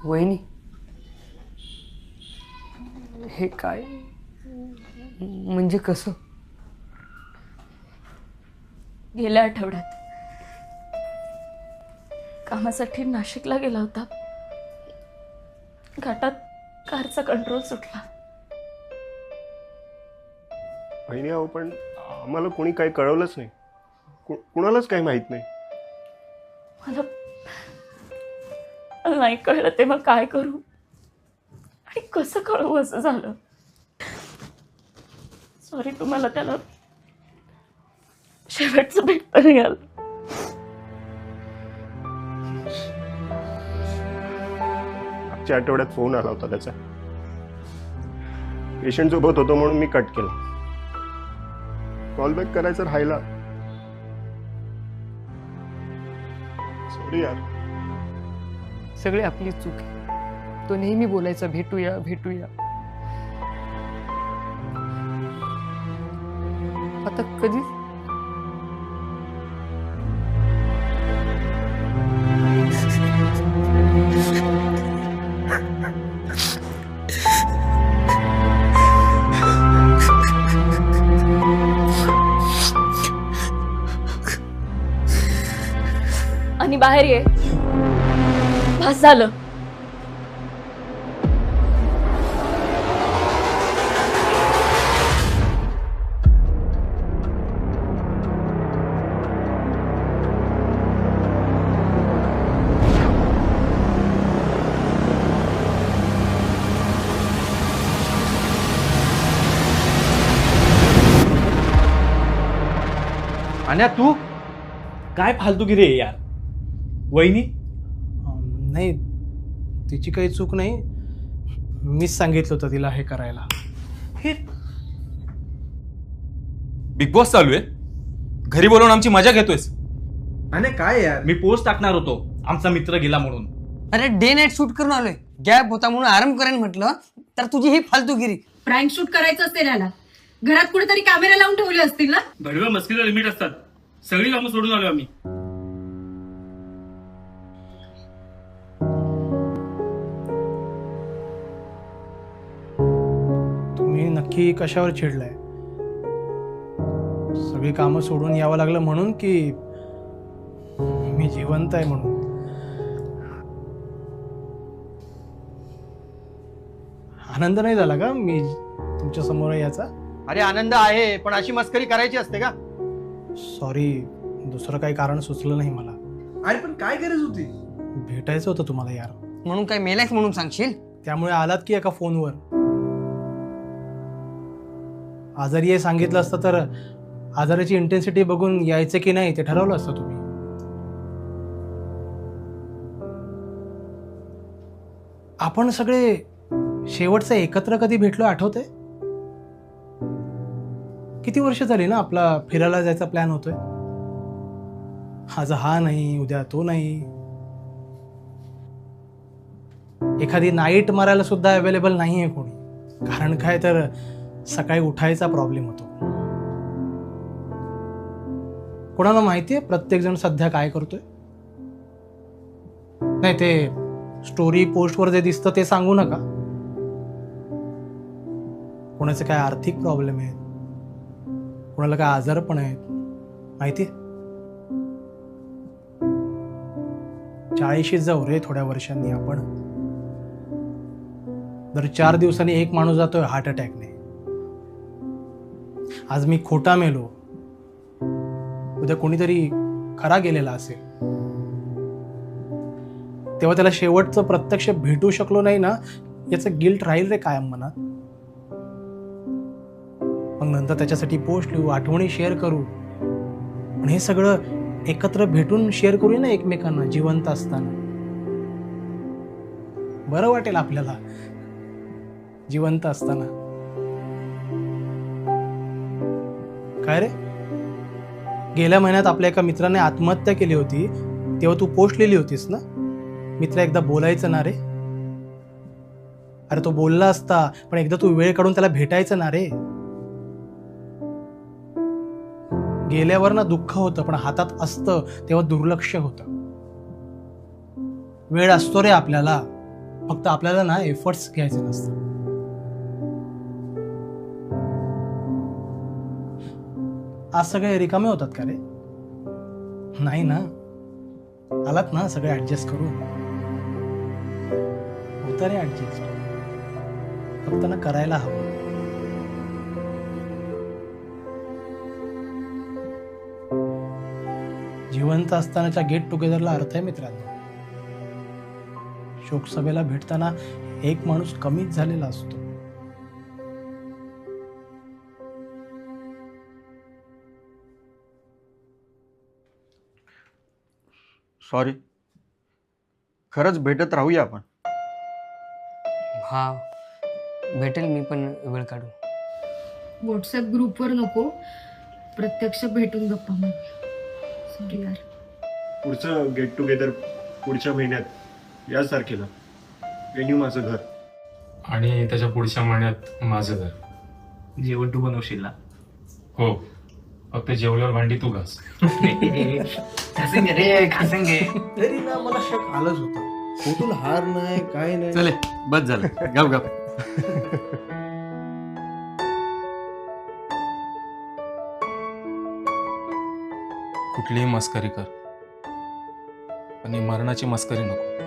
वहिनी, हे काय म्हणजे कसं? गेल्या आठवड्यात कामासाठी नाशिकला गेला होता. घाटात कारचा कंट्रोल सुटला. बहिणी अहो, पण आम्हाला कोणी काही कळवलंच नाही. कुणालाच काही माहित नाही. मला नाही कळलं ते मग काय करू आणि कसं कळवू असं झालं. सॉरी, तुम्हाला त्याला शेवटचं भेटता नाही आलं. मागच्या आठवड्यात फोन आला होता त्याचा. पेशंट सोबत होतो म्हणून मी कट केला. कॉल बॅक करायचा राहिला. सॉरी यार. सगळे आपली चूक आहे. तो नेहमी बोलायचा भेटूया भेटूया. आता कधी आणि बाहेर ये. भास झालं. आणि तू काय फालतूगिरी आहे यार. वहिनी नाही, तिची काही चूक नाही. मीच सांगितलं होतं तिला हे करायला. हे बिग बॉस चालू आहे, घरी बोलवून आमची मजा घेतोयस. आणि काय यार, मी पोस्ट टाकणार होतो आमचा मित्र गेला म्हणून. अरे डे नाईट शूट करून आलोय. गॅप होता म्हणून आराम करेन म्हटलं, तर तुझी ही फालतूगिरी. प्रँक शूट करायचं असते त्याला. घरात कुठेतरी कॅमेरा लावून ठेवले असतील ना. भडव्या मस्कीला लिमिट असतात. सगळी कामं सोडून आलो आम्ही. तुम्ही नक्की कशावर चिडलाय? सगळी कामं सोडून यावं लागलं म्हणून की मी जिवंत आहे म्हणून? आनंद नाही झाला का मी तुमच्या समोर याचा? अरे आनंद आहे, पण अशी मस्करी करायची असते का? सॉरी, दुसरं काही कारण सुचलं नाही मला. अरे पण काय गरज होती? भेटायचं होतं तुम्हाला यार. म्हणून काय मेलायच म्हणून सांगशील? त्यामुळे आलात की एका फोनवर. आजारी आहे सांगितलं असतं तर आजाराची इंटेन्सिटी बघून यायचं की नाही ते ठरवलं असतं तुम्ही. आपण सगळे शेवटचं एकत्र कधी भेटलो आठवतंय? किती वर्ष झाली ना आपला फिरायला जायचा प्लॅन होतोय. आज हा नाही, उद्या तो नाही. एखादी नाईट मारायला सुद्धा अवेलेबल नाहीये कोणी. कारण काय तर सकाळी उठायचा प्रॉब्लेम होतो. कोणाला माहितीये प्रत्येक जण सध्या काय करतोय? नाही, ते स्टोरी पोस्टवर जे दिसतं ते सांगू नका. कोणाचे काय आर्थिक प्रॉब्लेम आहेत, कोणाला काय आजार पण आहेत माहितीये. 40शीच जाऊ रे थोड्या वर्षांनी आपण. दर 4 दिवसांनी एक माणूस जातोय हार्ट अटॅकने. आज मी खोटा मेलो, उद्या कोणीतरी खरा गेलेला असेल. तेव्हा त्याला शेवटचं प्रत्यक्ष भेटू शकलो नाही ना, याचं गिल्ट राहील रे कायम मनात. मग नंतर त्याच्यासाठी पोस्ट लिहू, आठवणी शेअर करू. पण हे सगळं एकत्र भेटून शेअर करू ना एकमेकांना जिवंत असताना. बरं वाटेल आपल्याला जिवंत असताना. काय रे, गेल्या महिन्यात आपल्या एका मित्राने आत्महत्या केली होती तेव्हा तू पोस्ट लिहिली होतीस ना, मित्र एकदा बोलायचं ना रे. अरे तो बोलला असता, पण एकदा तू वेळ काढून त्याला भेटायचं ना रे. गेल्यावर ना दुःख होतं, पण हातात असतं तेव्हा दुर्लक्ष होतं. वेळ असतो रे आपल्याला, फक्त आपल्याला ना एफर्ट्स घ्यायचे नसतात. आज सगळे रिकामे होतात का रे? नाही ना. आलात ना सगळे ऍडजस्ट करून. होतं रे ऍडजस्ट, फक्त ना करायला हवं. जिवंत असतानाच्या गेट टुगेदरला अर्थ आहे मित्रांनो. शोकसभेला भेटताना एक माणूस कमीच झालेला असतो. सॉरी. खरंच भेटत राहूया आपण. हा, भेटेल मी पण वेळ काढून. व्हॉट्सअप ग्रुपवर नको, प्रत्यक्ष भेटून गप्पा मारूया. सॉरी यार. पुढचं गेट टुगेदर पुढच्या महिन्यात याच तारखेला. वेन्यू माझं घर. आणि त्याच्या पुढच्या महिन्यात माझं घर. जेवण तू बनवशील ना? हो, फक्त जेवल्यावर भांडी तू घास. तरी ना मला शक आलंच होतं. फोटोल हार नाही काय नाही. चले बस झालं, गप गप. कुठलीही मस्करी कर, पण ही मरणाची मस्करी नको.